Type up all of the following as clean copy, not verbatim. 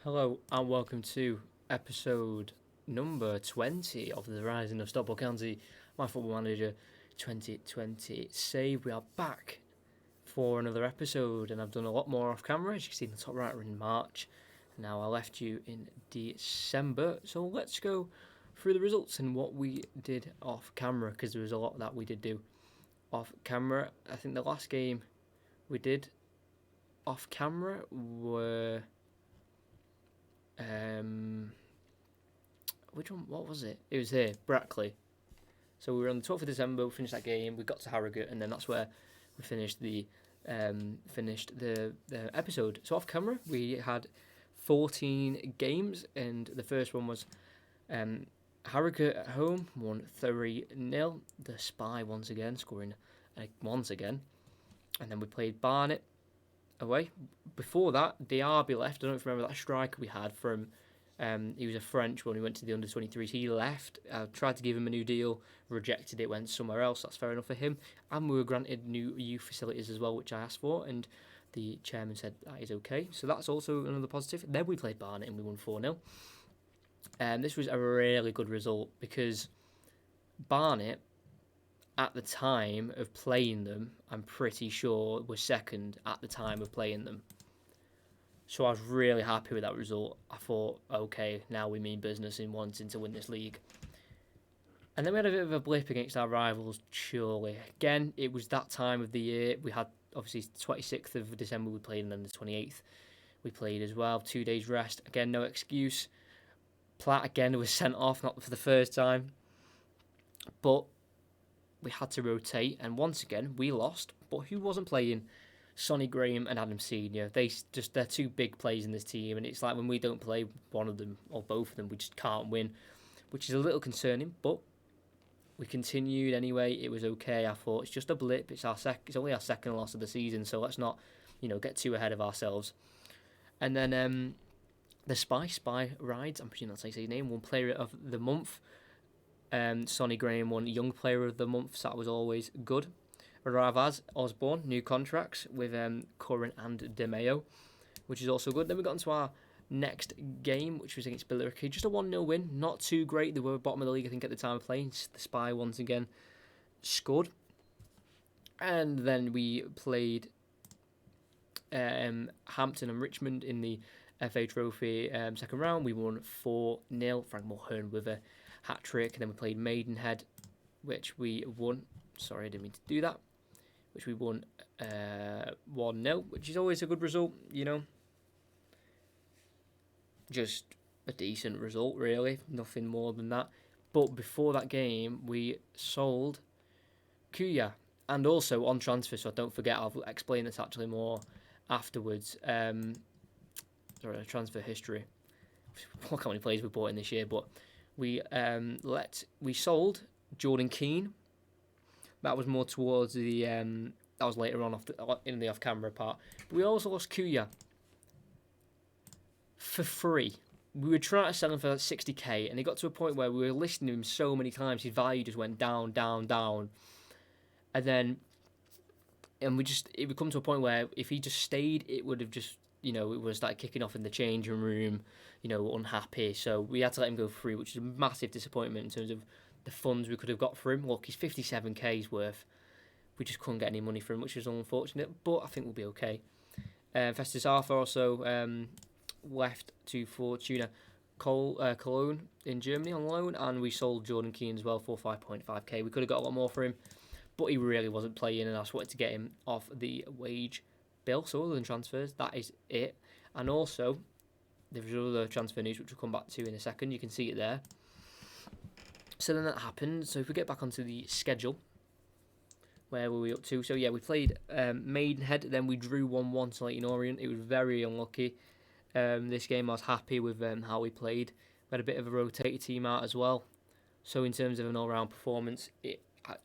Hello and welcome to episode number 20 of the Rising of Stockport County, my football manager 2020 save. We are back for another episode and I've done a lot more off camera, as you can see in the top right. We're in March. Now I left you in December, so let's go through the results and what we did off camera, because there was a lot that we did do off camera. I think the last game we did off camera were which one? What was it? It was here, Brackley. So we were on the 12th of December. We finished that game. We got to Harrogate, and then that's where we finished the episode. So off camera, we had 14 games, and the first one was Harrogate at home, won 3-0. The Spy once again scoring once again, and then we played Barnet away. Before that, Diaby left. I don't know if you remember that striker we had from. He was a French when he went to the under-23s. He left. I tried to give him a new deal, rejected it, went somewhere else. That's fair enough for him. And we were granted new youth facilities as well, which I asked for, and the chairman said that is okay. So that's also another positive. Then we played Barnet and we won 4-0. This was a really good result because Barnet, at the time of playing them, I'm pretty sure was second at the time of playing them. So I was really happy with that result. I thought, okay, now we mean business in wanting to win this league. And then we had a bit of a blip against our rivals, Chorley. Again, it was that time of the year. We had, obviously, 26th of December we played, and then the 28th we played as well. 2 days rest. Again, no excuse. Platt, again, was sent off, not for the first time. But we had to rotate, and once again, we lost. But who wasn't playing? Sonny Graham and Adam Senior. They're two big players in this team, and it's like when we don't play one of them or both of them, we just can't win, which is a little concerning. But we continued anyway. It was okay. I thought it's just a blip. It's only our second loss of the season, so let's not, get too ahead of ourselves. And then the Spy Rides. I'm presuming that's how you say his name. Won Player of the Month. Sonny Graham won Young Player of the Month. So that was always good. Ravaz Osborne, new contracts with Curran and DeMeo, which is also good. Then we got into our next game, which was against Billericay. Just a 1-0 win. Not too great. They were bottom of the league, I think, at the time of playing. The Spy once again scored. And then we played Hampton and Richmond in the FA Trophy second round. We won 4-0. Frank Mulhern with a hat-trick. And then we played Maidenhead, which we won. Sorry, I didn't mean to do that. Which we won 1-0, which is always a good result, Just a decent result, really. Nothing more than that. But before that game, we sold Kuya. And also on transfer, so don't forget, I'll explain this actually more afterwards. Transfer history. Look how many players we bought in this year. But we sold Jordan Keane. That was more towards the that was later on in the off-camera part. But we also lost Kuya for free. We were trying to sell him for 60k, and it got to a point where we were listing him so many times, his value just went down, down, down. And it would come to a point where if he just stayed, it would have just, it would have started kicking off in the changing room, unhappy. So we had to let him go free, which is a massive disappointment in terms of the funds we could have got for him. Look, he's 57k's worth. We just couldn't get any money for him, which is unfortunate, but I think we'll be okay. Festus Arthur also left to Fortuna Cologne in Germany on loan, and we sold Jordan Keane as well for 5.5k. We could have got a lot more for him, but he really wasn't playing, and I just wanted to get him off the wage bill. So other than transfers, that is it. And also, there's other transfer news, which we'll come back to in a second. You can see it there. So then that happened. So if we get back onto the schedule, where were we up to? So yeah, we played Maidenhead, then we drew 1-1 to Leyton Orient. It was very unlucky. This game I was happy with how we played. We had a bit of a rotated team out as well. So in terms of an all-round performance,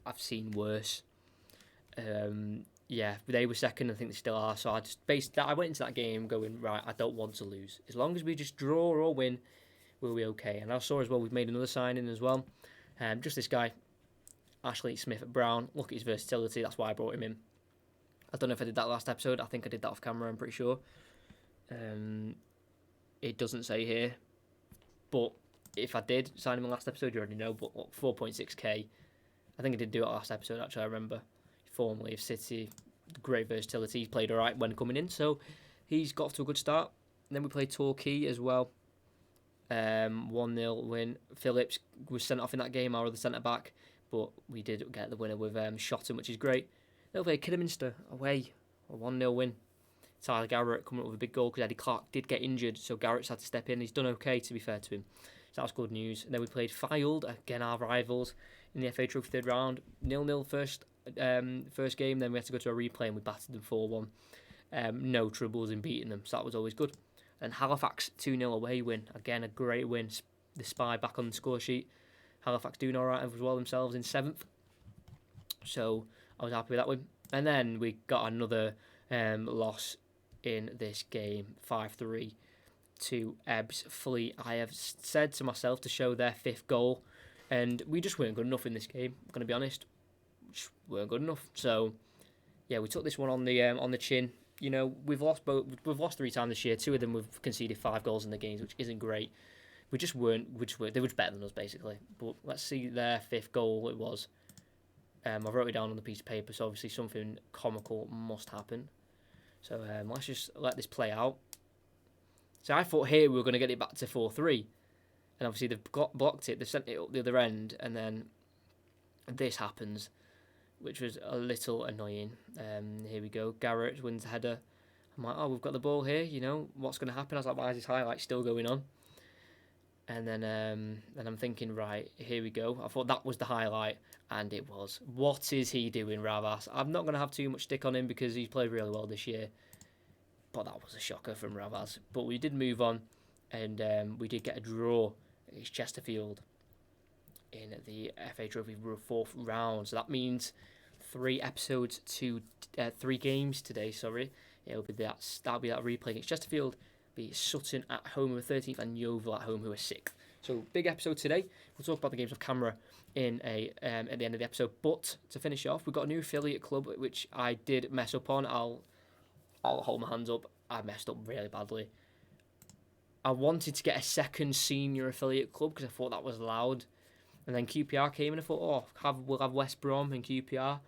I've seen worse. Yeah, they were second, I think they still are. So I went into that game going, right, I don't want to lose. As long as we just draw or win, we'll be okay. And I saw as well we've made another signing as well. Just this guy, Ashley Smith at Brown. Look at his versatility. That's why I brought him in. I don't know if I did that last episode. I think I did that off camera, I'm pretty sure. It doesn't say here, but if I did sign him in last episode, you already know. But 4.6k. I think I did do it last episode. Actually, I remember. Formerly of City, great versatility. He played all right when coming in, so he's got off to a good start. And then we played Torquay as well. 1-0 win. Phillips was sent off in that game, our other centre back, but we did get the winner with Shotton, which is great. Then we played Kidderminster away, a 1-0 win. Tyler Garrett coming up with a big goal because Eddie Clark did get injured, so Garrett's had to step in. He's done okay, to be fair to him. So that was good news. And then we played Fylde, again our rivals, in the FA Trophy third round. 0-0 first game, then we had to go to a replay and we battered them 4-1. No troubles in beating them, so that was always good. And Halifax 2-0 away win. Again, a great win. The Spy back on the score sheet. Halifax doing all right as well themselves in 7th. So I was happy with that win. And then we got another loss in this game, 5-3 to Ebbs Fleet. I have said to myself to show their 5th goal, and we just weren't good enough in this game. I'm going to be honest, just weren't good enough. So yeah, we took this one on the chin. You know, we've lost 3 times this year. 2 of them we've conceded 5 goals in the games, which isn't great. They were just better than us basically. But let's see their 5th goal. It was. I wrote it down on the piece of paper, so obviously something comical must happen. So let's just let this play out. So I thought here we were going to get it back to 4-3, and obviously they've blocked it. They've sent it up the other end, and then this happens, which was a little annoying. Here we go. Garrett wins the header. I'm like, oh, we've got the ball here. You know, what's going to happen? I was like, why is this highlight still going on? And then I'm thinking, right, here we go. I thought that was the highlight, and it was. What is he doing, Ravas? I'm not going to have too much stick on him because he's played really well this year. But that was a shocker from Ravas. But we did move on, and we did get a draw against Chesterfield in the FA Trophy 4th round. So that means 3 games today. Sorry, it'll be that'll be that replay against Chesterfield. Be Sutton at home who are 13th and Yeovil at home who are 6th. So big episode today. We'll talk about the games off camera in at the end of the episode. But to finish off, we've got a new affiliate club which I did mess up on. I'll hold my hands up. I messed up really badly. I wanted to get a second senior affiliate club because I thought that was allowed. And then QPR came and I thought, we'll have West Brom and QPR.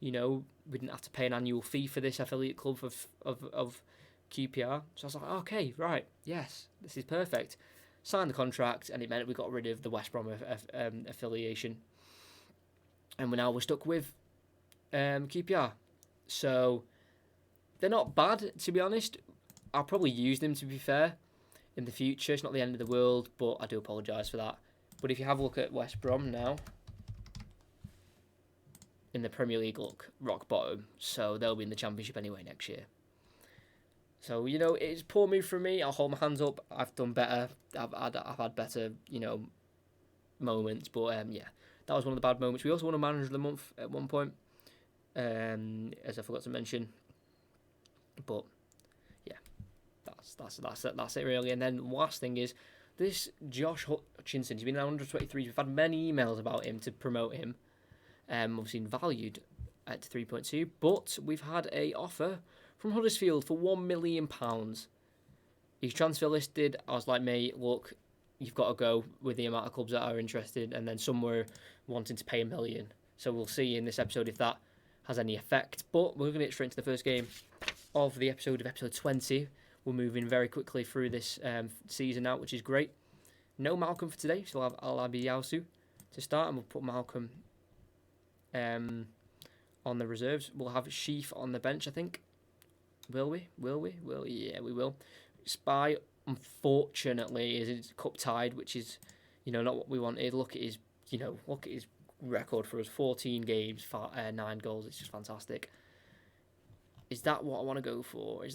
You know, we didn't have to pay an annual fee for this affiliate club of QPR. So I was like, okay, right, yes, this is perfect. Signed the contract, and it meant we got rid of the West Brom affiliation. And we're stuck with QPR. So they're not bad, to be honest. I'll probably use them, to be fair, in the future. It's not the end of the world, but I do apologise for that. But if you have a look at West Brom now, in the Premier League, look, rock bottom. So they'll be in the Championship anyway next year. So, you know, it's a poor move from me. I'll hold my hands up. I've done better. I've had better, you know, moments. But, yeah, that was one of the bad moments. We also won a Manager of the Month at one point, as I forgot to mention. But, yeah, that's it, really. And then last thing is, this Josh Hutchinson, he's been in 123. We've had many emails about him to promote him. Obviously valued at 3.2. But we've had a offer from Huddersfield for £1 million. He's transfer listed. I was like, mate, look, you've got to go with the amount of clubs that are interested, and then some were wanting to pay £1 million. So we'll see in this episode if that has any effect. But we're going to get straight into the first game of the episode 20. We're moving very quickly through this season now, which is great. No Malcolm for today, so I'll have Alabi Yasu to start, and we'll put Malcolm on the reserves. We'll have Sheaf on the bench, I think. Will we? Yeah, we will. Spy, unfortunately, is cup tied, which is, you know, not what we wanted. Look at his record for us: 14 games, 9 goals. It's just fantastic. Is that what I want to go for?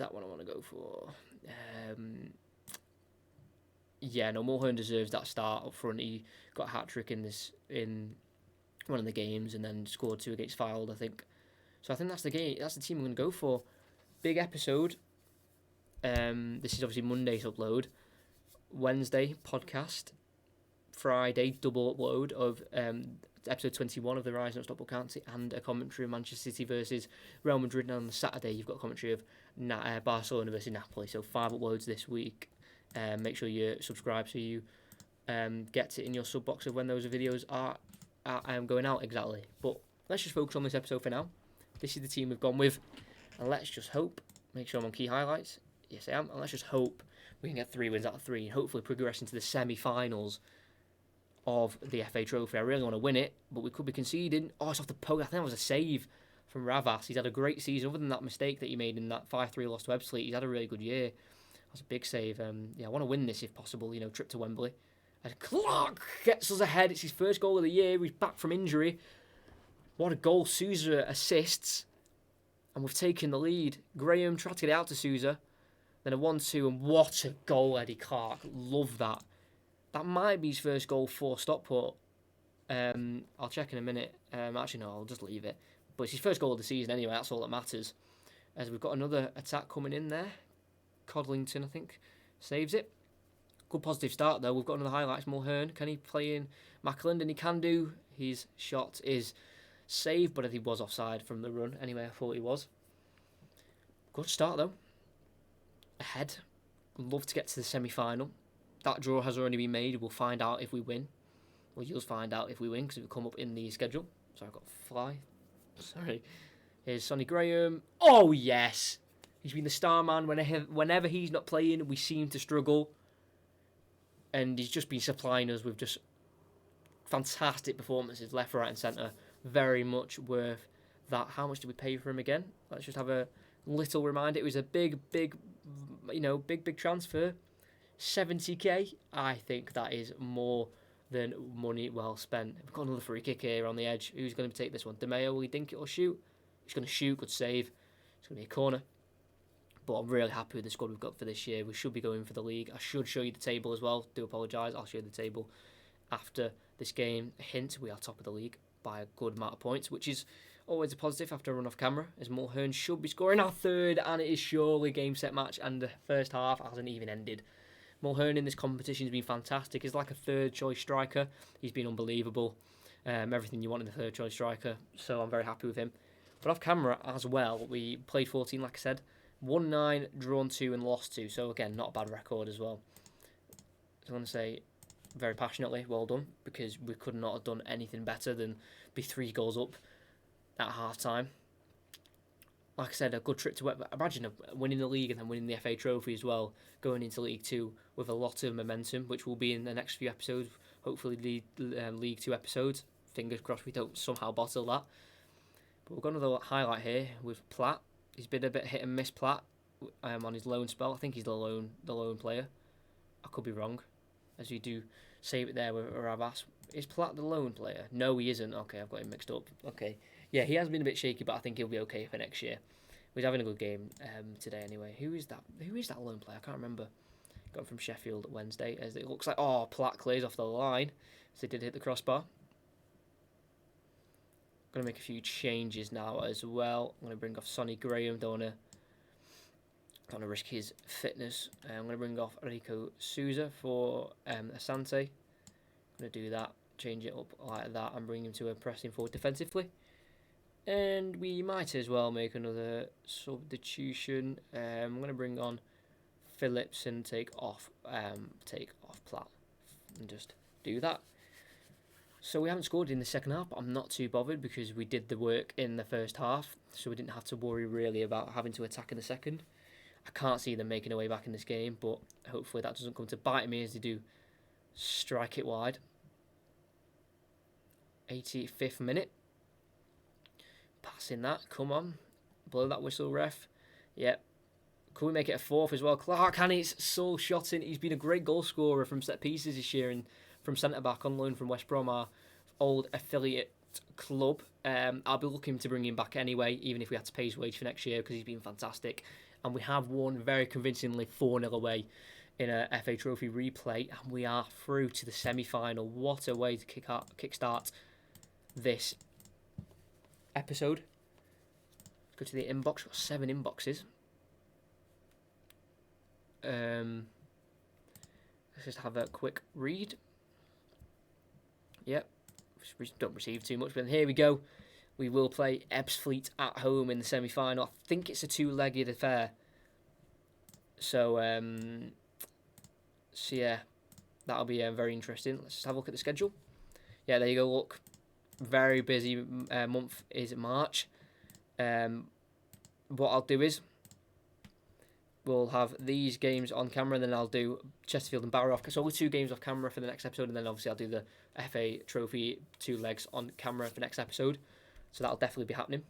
Yeah, no, Mulhern deserves that start up front. He got a hat-trick in one of the games and then scored 2 against Fylde, I think. So I think that's the game. That's the team I'm going to go for. Big episode. This is obviously Monday's upload. Wednesday, podcast. Friday, double upload of episode 21 of the Rise of Stockport County and a commentary of Manchester City versus Real Madrid. And on the Saturday, you've got a commentary of Barcelona versus Napoli. So 5 uploads this week. Make sure you subscribe so you get it in your sub box of when those videos are going out exactly. But let's just focus on this episode for now. This is the team we've gone with, and let's just hope. Make sure I'm on key highlights. Yes, I am. And let's just hope we can get 3 wins out of 3 and hopefully progress into the semi-finals of the FA Trophy. I really want to win it, but we could be conceding. Oh, it's off the post. I think that was a save from Ravas. He's had a great season. Other than that mistake that he made in that 5-3 loss to Ebbsfleet, he's had a really good year. That's a big save. Yeah, I want to win this if possible. Trip to Wembley. And Clark gets us ahead. It's his first goal of the year. He's back from injury. What a goal. Sousa assists. And we've taken the lead. Graham tried to get it out to Sousa. Then a 1-2. And what a goal, Eddie Clark. Love that. That might be his first goal for Stockport. I'll check in a minute. Actually, no, I'll just leave it. But it's his first goal of the season anyway. That's all that matters. As we've got another attack coming in there. Codlington, I think, saves it. Good positive start, though. We've got another highlights. Mulhern. Can he play in Macklin? And he can do. His shot is saved, but I think he was offside from the run. Anyway, I thought he was. Good start, though. Ahead. Love to get to the semi-final. That draw has already been made. We'll find out if we win. Well, you'll find out if we win because it will come up in the schedule. Sorry, I've got fly. Sorry. Here's Sonny Graham. Oh, yes. He's been the star man. Whenever he's not playing, we seem to struggle. And he's just been supplying us with just fantastic performances, left, right and centre. Very much worth that. How much did we pay for him again? Let's just have a little reminder. It was a big transfer. 70k. I think that is more than money well spent. We've got another free kick here on the edge. Who's going to take this one? De Mayo, will he dink it or shoot? He's going to shoot. Good save. It's going to be a corner. But I'm really happy with the squad we've got for this year. We should be going for the league. I should show you the table as well. Do apologise. I'll show you the table after this game. A hint, we are top of the league by a good amount of points, which is always a positive after a run off camera, as Mulhern should be scoring our third, and it is surely game, set, match, and the first half hasn't even ended. Mulhern in this competition has been fantastic. He's like a third choice striker. He's been unbelievable. Everything you want in a third choice striker. So I'm very happy with him. But off camera as well, we played 14, like I said. Won 9, drawn 2, and lost 2. So again, not a bad record as well. I want to say very passionately, well done, because we could not have done anything better than be 3 goals up at half time. Like I said, a good trip to imagine winning the league and then winning the FA Trophy as well, going into League 2 with a lot of momentum, which will be in the next few episodes, hopefully League 2 episodes. Fingers crossed we don't somehow bottle that. But we've got another highlight here with Platt. He's been a bit hit and miss, Platt, on his loan spell. I think he's the lone player. I could be wrong, as you do save it there with Ravas. Is Platt the lone player? No, he isn't. Okay, I've got him mixed up. Okay. Yeah, he has been a bit shaky, but I think he'll be okay for next year. He's having a good game today anyway. Who is that lone player? I can't remember. Got him from Sheffield Wednesday. As it looks like, Platt clears off the line. So he did hit the crossbar. Going to make a few changes now as well. I'm going to bring off Sonny Graham. Don't want to risk his fitness. I'm going to bring off Rico Sousa for Asante. I'm going to do that. Change it up like that and bring him to a pressing forward defensively. And we might as well make another substitution. I'm going to bring on Phillips and take off Platt and just do that. So we haven't scored in the second half, but I'm not too bothered because we did the work in the first half, so we didn't have to worry really about having to attack in the second. I can't see them making a way back in this game, but hopefully that doesn't come to bite me as they do strike it wide. 85th minute. Passing that, come on. Blow that whistle, ref. Yep. Could we make it a 4th as well? Clark Hannett's sole shotting. He's been a great goal scorer from set pieces this year and from centre-back on loan from West Brom, our old affiliate club. I'll be looking to bring him back anyway, even if we had to pay his wage for next year, because he's been fantastic. And we have won very convincingly 4-0 away in a FA Trophy replay, and we are through to the semi-final. What a way to kickstart this episode. Go to the inbox. We've got 7 inboxes. Let's just have a quick read. Yep, we don't receive too much, but here we go. We will play Ebbsfleet at home in the semi-final. I think it's a 2-legged affair. So, So yeah, that'll be very interesting. Let's just have a look at the schedule. Yeah, there you go. Look, very busy month is March. What I'll do is we'll have these games on camera, and then I'll do Chesterfield and Barrow off. So only 2 games off camera for the next episode, and then obviously I'll do the FA Trophy 2 legs on camera for next episode. So that'll definitely be happening.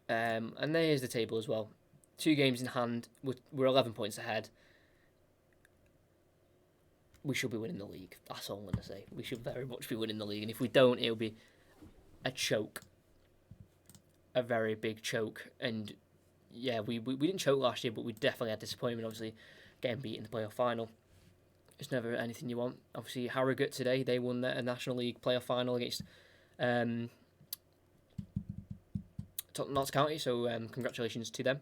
And there's the table as well. 2 games in hand. We're 11 points ahead. We should be winning the league. That's all I'm going to say. We should very much be winning the league. And if we don't, it'll be a choke. A very big choke. And yeah, we didn't choke last year, but we definitely had disappointment, obviously, getting beat in the playoff final. It's never anything you want. Obviously, Harrogate today, they won a National League playoff final against Notts County, so congratulations to them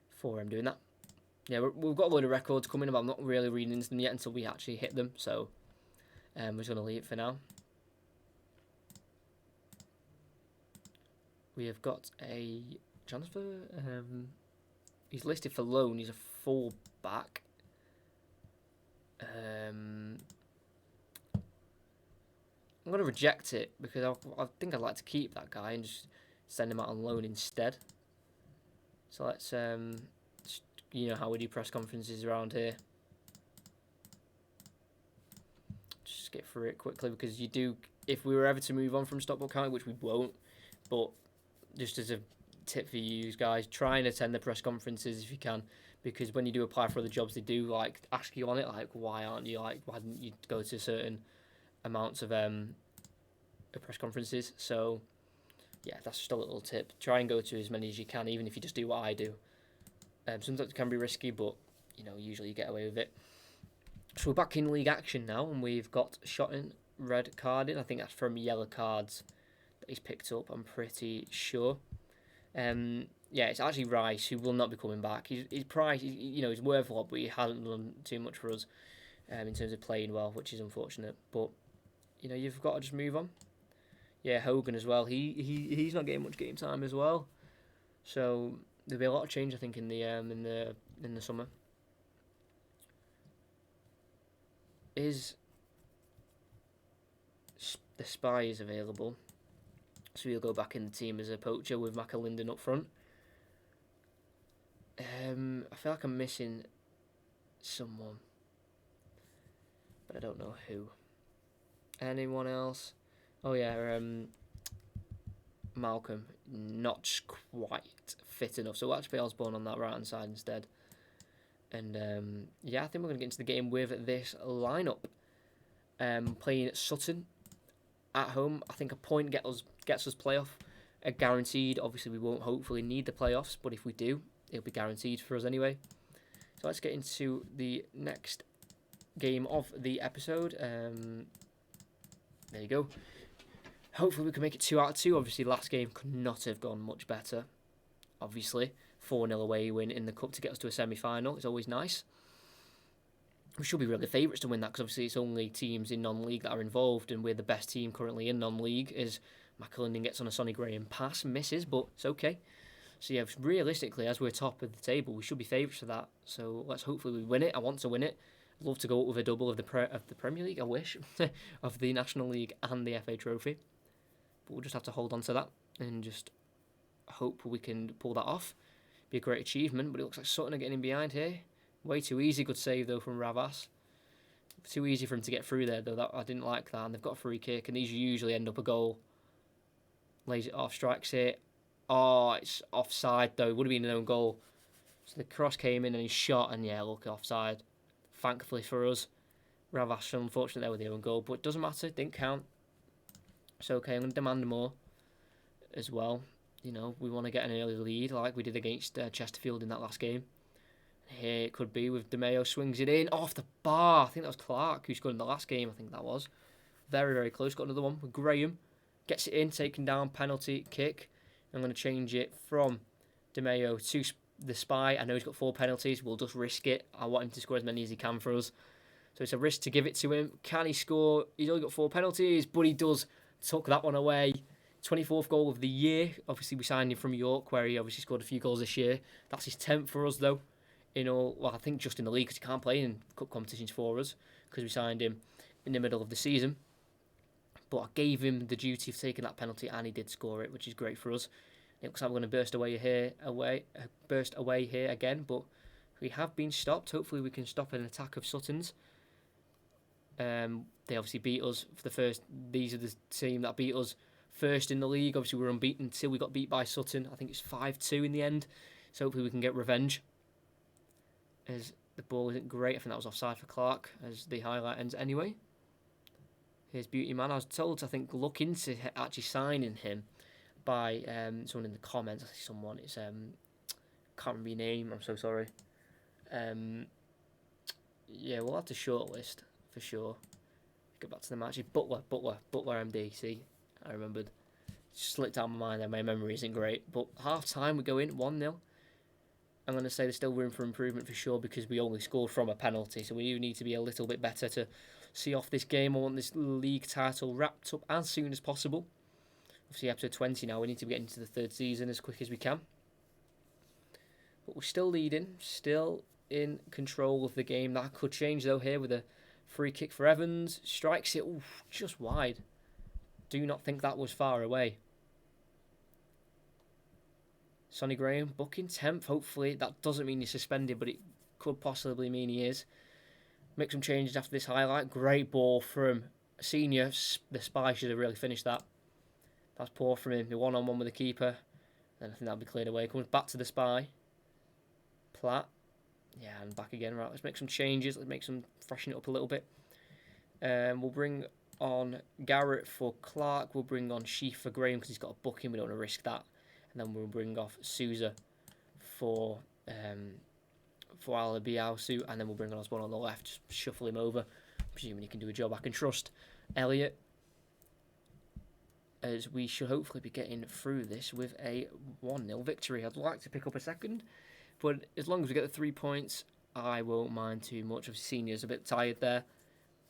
for doing that. Yeah, we've got a load of records coming, but I'm not really reading into them yet until we actually hit them, so we're just going to leave it for now. We have got a transfer. He's listed for loan. He's a full-back. I'm going to reject it because I think I'd like to keep that guy and just send him out on loan instead. So let's, you know how we do press conferences around here. Just get through it quickly because you do, if we were ever to move on from Stockport County, which we won't, but just as a tip for you guys, try and attend the press conferences if you can, because when you do apply for other jobs, they do like ask you on it, like why didn't you go to certain amounts of press conferences? So yeah, that's just a little tip. Try and go to as many as you can, even if you just do what I do. Sometimes it can be risky, but you know, usually you get away with it. So we're back in league action now, and we've got Shotton red carded. I think that's from yellow cards that he's picked up, I'm pretty sure. Yeah, it's actually Rice who will not be coming back. His price, you know, he's worth a lot, but he hasn't done too much for us in terms of playing well, which is unfortunate. But you know, you've got to just move on. Yeah, Hogan as well. He's not getting much game time as well. So there'll be a lot of change, I think, in the summer. Is the Spy is available, so he'll go back in the team as a poacher with McAlinden up front. I feel like I'm missing someone, but I don't know who. Anyone else? Oh yeah, Malcolm, not quite fit enough, so we'll actually play Osborne on that right hand side instead. And yeah, I think we're going to get into the game with this lineup. Playing Sutton at home. I think a point gets us playoff guaranteed. Obviously, we won't hopefully need the playoffs, but if we do, it'll be guaranteed for us anyway. So let's get into the next game of the episode. There you go. Hopefully we can make it 2 out of 2. Obviously, last game could not have gone much better. Obviously, 4-0 away win in the cup to get us to a semi-final is always nice. We should be really favourites to win that because obviously it's only teams in non-league that are involved, and we're the best team currently in non-league. As McAlinden gets on a Sonny Graham pass, misses, but it's okay. So yeah, realistically, as we're top of the table, we should be favourites for that. So let's hopefully we win it. I want to win it. I'd love to go up with a double of the Premier League. I wish of the National League and the FA Trophy. But we'll just have to hold on to that and just hope we can pull that off. Be a great achievement, but it looks like Sutton are getting in behind here. Way too easy. Good save though from Ravas. Too easy for him to get through there though. I didn't like that. And they've got a free kick, and these usually end up a goal. Lays it off, strikes it. Oh, it's offside though. It would have been an own goal. So the cross came in and he shot, and yeah, look, offside. Thankfully for us, Ravas unfortunately there with the own goal, but it doesn't matter. Didn't count. So okay, I'm going to demand more as well. You know, we want to get an early lead like we did against Chesterfield in that last game. Here it could be with DeMeo, swings it in off the bar. I think that was Clark who scored in the last game. I think that was very, very close. Got another one with Graham. Gets it in, taken down, penalty kick. I'm going to change it from DeMeo to the Spy. I know he's got 4 penalties. We'll just risk it. I want him to score as many as he can for us. So it's a risk to give it to him. Can he score? He's only got 4 penalties, but he does. Took that one away. 24th goal of the year. Obviously, we signed him from York, where he obviously scored a few goals this year. That's his 10th for us, though, well, I think just in the league because he can't play in cup competitions for us because we signed him in the middle of the season. But I gave him the duty of taking that penalty, and he did score it, which is great for us. It looks like we're going to burst away here again, but we have been stopped. Hopefully, we can stop an attack of Sutton's. They obviously beat us for the first. These are the team that beat us first in the league. Obviously, we were unbeaten until we got beat by Sutton. I think it's 5-2 in the end. So hopefully, we can get revenge. As the ball isn't great, I think that was offside for Clark. As the highlight ends anyway. Here's Beauty Man. I was told to, I think, look into actually signing him by someone in the comments. I see someone. It's can't remember your name. I'm so sorry. Yeah, we'll have to shortlist for sure. Go back to the match. Butler MD. See, I remembered. Just slipped out of my mind there. My memory isn't great. But half time we go in 1-0. I'm going to say there's still room for improvement for sure because we only scored from a penalty. So we do need to be a little bit better to see off this game. I want this league title wrapped up as soon as possible. Obviously, episode 20 now. We need to get into the third season as quick as we can. But we're still leading, still in control of the game. That could change though here with a free kick for Evans. Strikes it just wide. Do not think that was far away. Sonny Graham, booking 10th. Hopefully, that doesn't mean he's suspended, but it could possibly mean he is. Make some changes after this highlight. Great ball from Senior. The Spy should have really finished that. That's poor from him. The one-on-one with the keeper. Then I think that'll be cleared away. Comes back to the Spy. Platt. Yeah, and back again. Right, let's make some changes. Freshen it up a little bit. We'll bring on Garrett for Clark. We'll bring on Sheaf for Graham because he's got a booking. We don't want to risk that. And then we'll bring off Souza for Alabiausu, and then we'll bring on Osborne on the left, just shuffle him over, presuming he can do a job. I can trust Elliot, as we should hopefully be getting through this with a 1-0 victory. I'd like to pick up a second, but as long as we get the 3 points, I won't mind too much. Obviously, Senior's a bit tired there,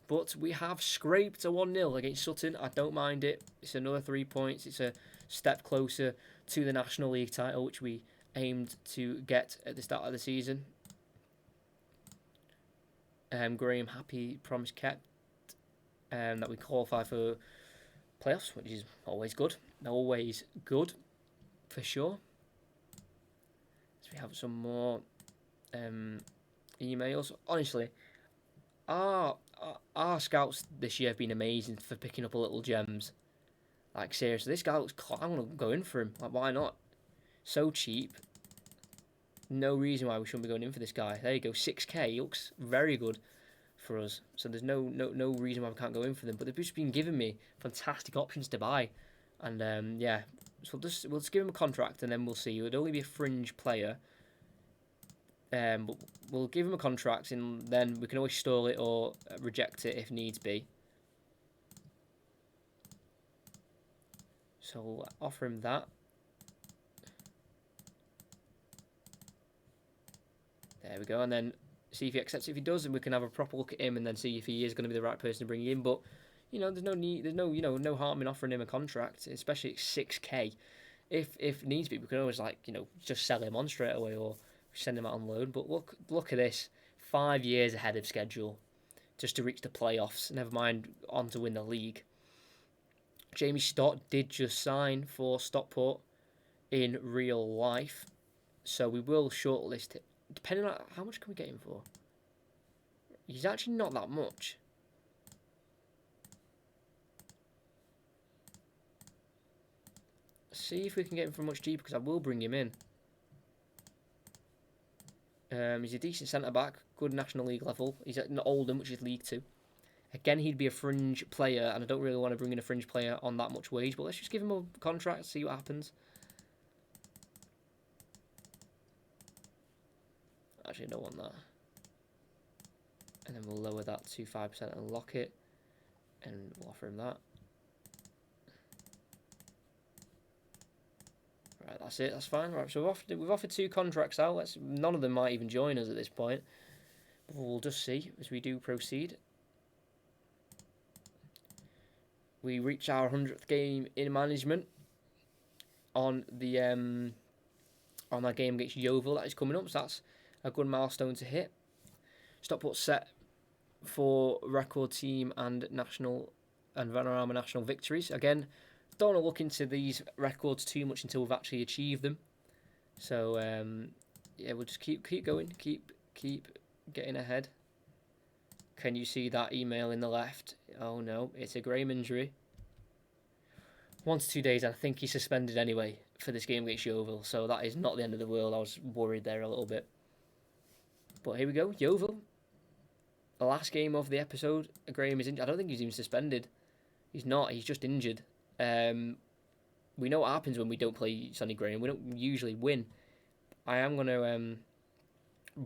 but we have scraped a 1-0 against Sutton. I don't mind it. It's another 3 points. It's a step closer to the National League title, which we aimed to get at the start of the season. Graham happy, promise kept, that we qualify for playoffs, which is always good. Always good, for sure. So we have some more emails. Honestly, our scouts this year have been amazing for picking up little gems. Like, seriously, this guy looks... I want to go in for him. Like, why not? So cheap. No reason why we shouldn't be going in for this guy. There you go, 6k. He looks very good for us. So there's no reason why we can't go in for them. But they've just been giving me fantastic options to buy. And, yeah. So we'll just give him a contract and then we'll see. It would only be a fringe player. But we'll give him a contract and then we can always stall it or reject it if needs be. So we'll offer him that. There we go. And then see if he accepts it. If he does, and we can have a proper look at him and then see if he is going to be the right person to bring in. But, you know, there's no harm in offering him a contract, especially at 6k. If needs be, we can always, like, you know, just sell him on straight away or send him out on loan. But look at this. 5 years ahead of schedule just to reach the playoffs. Never mind on to win the league. Jamie Stott did just sign for Stockport in real life. So we will shortlist it. Depending on how much can we get him for? He's actually not that much. See if we can get him for much cheaper because I will bring him in. He's a decent centre-back, good National League level. He's at Oldham, which is League 2. Again, he'd be a fringe player, and I don't really want to bring in a fringe player on that much wage, but let's just give him a contract, see what happens. Actually, I don't want that. And then we'll lower that to 5% and lock it, and we'll offer him that. Right, that's it, that's fine. Right, so we've offered 2 contracts out. None of them might even join us at this point. But we'll just see as we do proceed. We reach our 100th game in management on the on that game against Yeovil that is coming up. So that's a good milestone to hit. Stockport set for record team and national and Vanarama national victories. Again, don't want to look into these records too much until we've actually achieved them. So we'll just keep going, keep getting ahead. Can you see that email in the left? Oh no, it's a Graham injury. 1 to 2 days, I think he's suspended anyway for this game against Yeovil, so that is not the end of the world. I was worried there a little bit. But here we go, Yeovil. The last game of the episode, Graham is injured. I don't think he's even suspended. He's not, he's just injured. We know what happens when we don't play Sonny Graham. We don't usually win. I am going to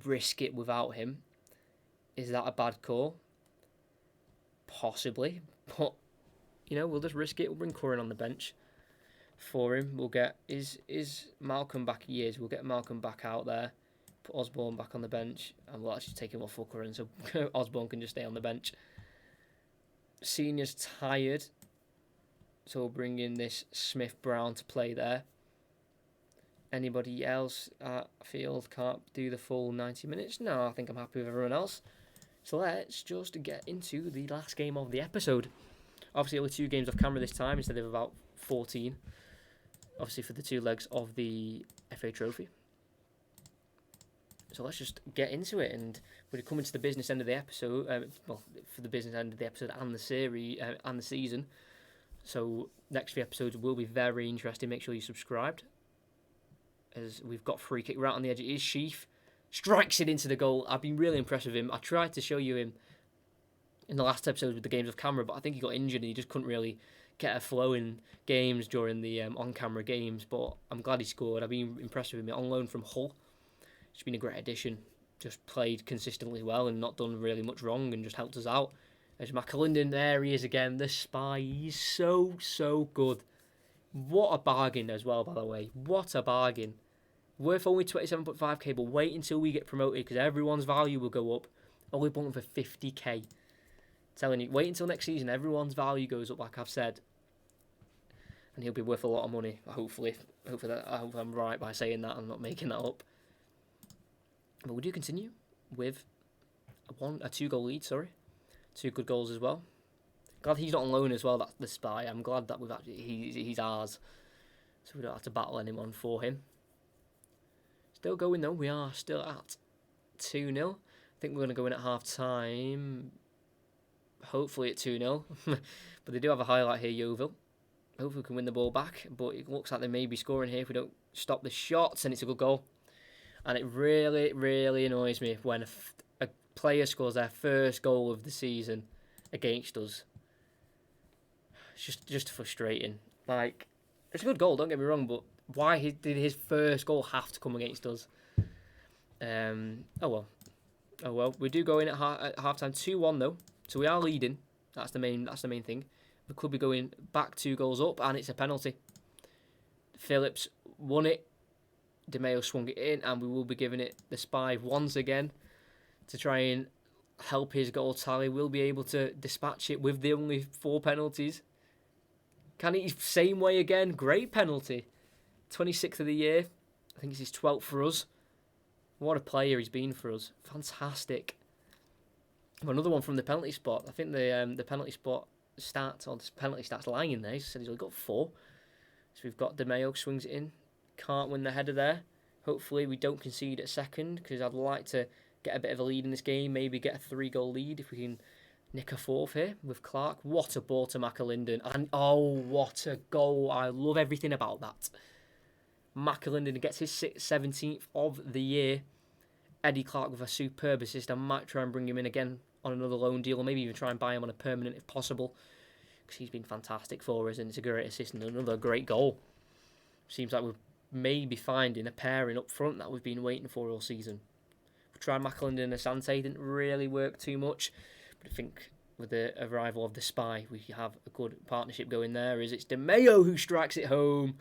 risk it without him. Is that a bad call? Possibly, but we'll just risk it. We'll bring Curran on the bench for him. We'll get is Malcolm back. He is. We'll get Malcolm back out there. Put Osborne back on the bench, and we'll actually take him off for Curran, so Osborne can just stay on the bench. Senior's tired, so we'll bring in this Smith Brown to play there. Anybody else at field can't do the full 90 minutes? No, I think I'm happy with everyone else. So let's just get into the last game of the episode. Obviously, only 2 games off camera this time instead of about 14. Obviously, for the 2 legs of the FA Trophy. So let's just get into it, and we're coming to the business end of the episode. For the business end of the episode and the series and the season. So next few episodes will be very interesting. Make sure you're subscribed, as we've got free kick right on the edge. It is Sheaf. Strikes it into the goal. I've been really impressed with him. I tried to show you him in the last episode with the games of camera, but I think he got injured and he just couldn't really get a flow in games during the on-camera games. But I'm glad he scored. I've been impressed with him. On loan from Hull. It's been a great addition. Just played consistently well and not done really much wrong and just helped us out. There's McAlinden. There he is again. The spy. He's so good. What a bargain as well, by the way. What a bargain. Worth only 27.5k, but wait until we get promoted because everyone's value will go up. Only bought him for 50k. Telling you, wait until next season. Everyone's value goes up, like I've said, and he'll be worth a lot of money. Hopefully, I hope I'm right by saying that. I'm not making that up. But we do continue with a 2-goal lead. 2 good goals as well. Glad he's not on loan as well. That's the spy. I'm glad that he's ours, so we don't have to battle anyone for him. Still going though. We are still at 2-0. I think we're going to go in at half time. Hopefully at 2-0. But they do have a highlight here, Yeovil. Hopefully we can win the ball back. But it looks like they may be scoring here if we don't stop the shots. And it's a good goal. And it really, really annoys me when a player scores their first goal of the season against us. It's just frustrating. Like, it's a good goal, don't get me wrong, but why did his first goal have to come against us? Oh well. We do go in at half time 2-1 though, so we are leading. That's the main thing. We could be going back 2 goals up, and it's a penalty. Phillips won it. DeMeo swung it in, and we will be giving it the spy once again to try and help his goal tally. We'll be able to dispatch it with the only 4 penalties. Can he same way again? Great penalty. 26th of the year. I think it's his 12th for us. What a player he's been for us. Fantastic. Another one from the penalty spot. I think the penalty spot stats, or the penalty stats lying in there. He said he's only got 4. So we've got DeMeo, swings it in. Can't win the header there. Hopefully we don't concede at second, because I'd like to get a bit of a lead in this game. Maybe get a 3-goal lead if we can nick a 4th here with Clark. What a ball to McAlinden. And oh, what a goal. I love everything about that. McAlinden gets his 17th of the year. Eddie Clark with a superb assist. I might try and bring him in again on another loan deal, or maybe even try and buy him on a permanent if possible, because he's been fantastic for us, and it's a great assist and another great goal. Seems like we're maybe finding a pairing up front that we've been waiting for all season. We tried McAlinden and Asante, didn't really work too much, but I think with the arrival of the spy, we have a good partnership going there. It's DeMeo who strikes it home.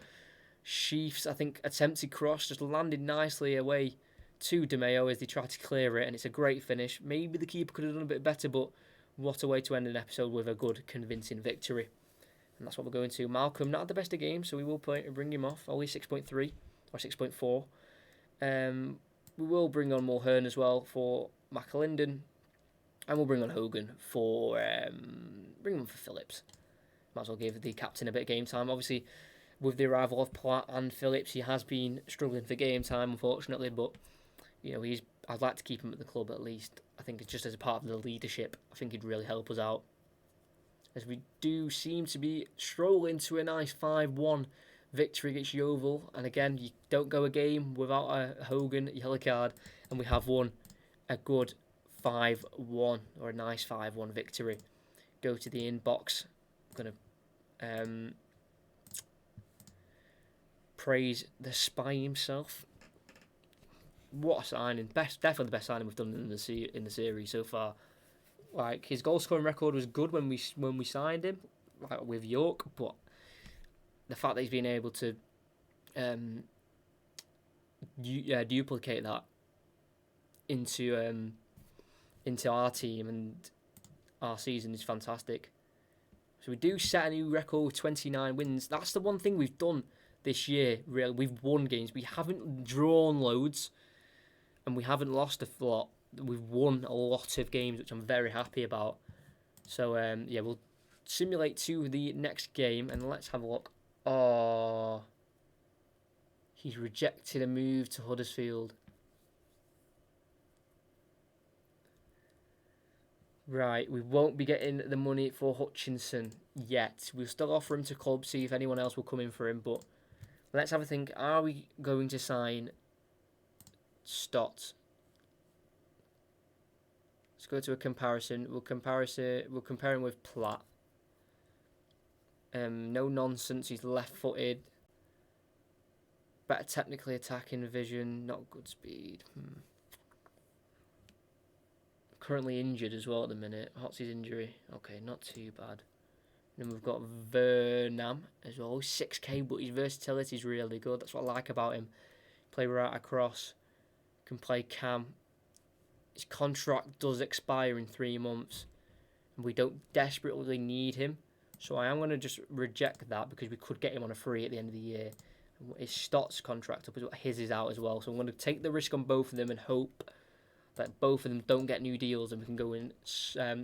Sheaf's, I think, attempted cross just landed nicely away to DeMeo as they try to clear it, and it's a great finish. Maybe the keeper could have done a bit better, but what a way to end an episode with a good, convincing victory. And that's what we're going to. Malcolm, not at the best of games, so we will bring him off. Only 6.3 or 6.4. We will bring on Mulhern as well for McAlinden, and we'll bring on Hogan for Phillips. Might as well give the captain a bit of game time. Obviously, with the arrival of Platt and Phillips, he has been struggling for game time, unfortunately. But I'd like to keep him at the club at least. I think it's just as a part of the leadership. I think he'd really help us out, as we do seem to be strolling to a nice 5-1 victory against Yeovil. And again, you don't go a game without a Hogan yellow card, and we have won a good 5-1, or a nice 5-1 victory. Go to the inbox. I'm going to praise the Spy himself. What a signing. Definitely the best signing we've done in the series so far. Like, his goal scoring record was good when we signed him, like with York, but the fact that he's been able to duplicate that into our team and our season is fantastic. So we do set a new record with 29 wins. That's the one thing we've done this year, really. We've won games. We haven't drawn loads, and we haven't lost a lot. We've won a lot of games, which I'm very happy about. So, we'll simulate to the next game, and let's have a look. Oh, he's rejected a move to Huddersfield. Right, we won't be getting the money for Hutchinson yet. We'll still offer him to club, see if anyone else will come in for him, but let's have a think. Are we going to sign Stott? Let's go to a comparison. We'll compare him with Platt. No nonsense. He's left-footed. Better technically attacking vision. Not good speed. Currently injured as well at the minute. What's his injury? Okay, not too bad. Then we've got Vernam as well. 6k, but his versatility is really good. That's what I like about him. Play right across. Can play cam. His contract does expire in 3 months, and we don't desperately need him. So I am going to just reject that, because we could get him on a free at the end of the year. His Stott's contract up, his is out as well. So I'm going to take the risk on both of them and hope that both of them don't get new deals, and we can go and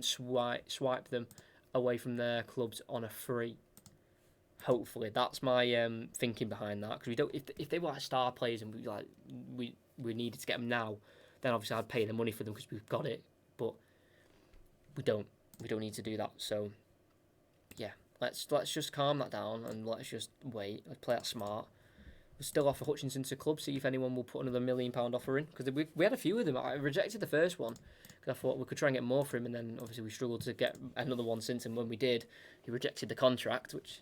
swipe them away from their clubs on a free. Hopefully, that's my thinking behind that. Because we don't, if they were like star players and we needed to get them now, then obviously I'd pay the money for them because we've got it. But we don't need to do that. So yeah, let's just calm that down and let's just wait. Let's play that smart. We'll still offer Hutchinson to club, see if anyone will put another £1 million offer in, because we had a few of them. I rejected the first one because I thought we could try and get more for him, and then obviously we struggled to get another one since. And when we did, he rejected the contract, which,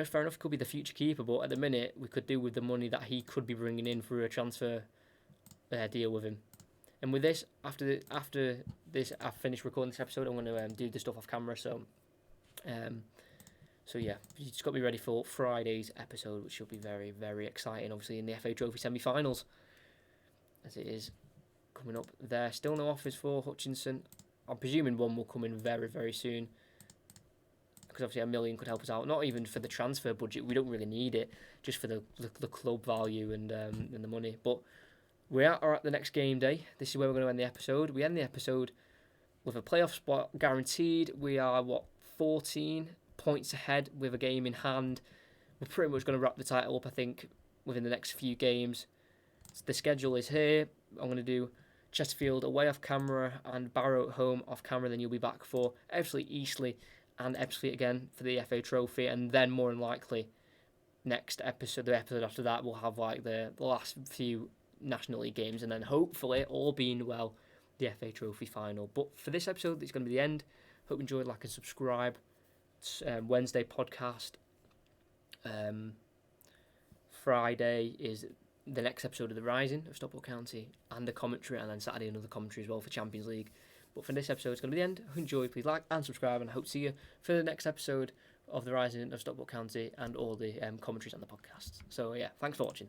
fair enough, could be the future keeper. But at the minute, we could do with the money that he could be bringing in through a transfer deal with him. And with this, after this, I've finished recording this episode. I'm going to do the stuff off camera. So yeah, you just got to be ready for Friday's episode, which will be very, very exciting. Obviously, in the FA Trophy semi-finals, as it is coming up there. Still no offers for Hutchinson. I'm presuming one will come in very, very soon, because obviously $1 million could help us out. Not even for the transfer budget. We don't really need it, just for the club value and the money. But we are at the next game day. This is where we're going to end the episode. We end the episode with a playoff spot guaranteed. We are 14 points ahead with a game in hand. We're pretty much going to wrap the title up, I think, within the next few games. The schedule is here. I'm going to do Chesterfield away off camera and Barrow at home off camera. Then you'll be back for Ebbsfleet, Eastleigh and Ebbsfleet again for the FA Trophy. And then more than likely, the episode after that, we'll have like the last few National League games. And then hopefully, all being well, the FA Trophy final. But for this episode, it's going to be the end. Hope you enjoyed. Like and subscribe. Wednesday podcast. Friday is the next episode of The Rising of Stockport County and the commentary, and then Saturday another commentary as well for Champions League. But for this episode, it's going to be the end. If you enjoy, please like and subscribe, and I hope to see you for the next episode of The Rising of Stockport County and all the commentaries on the podcasts. So yeah, thanks for watching.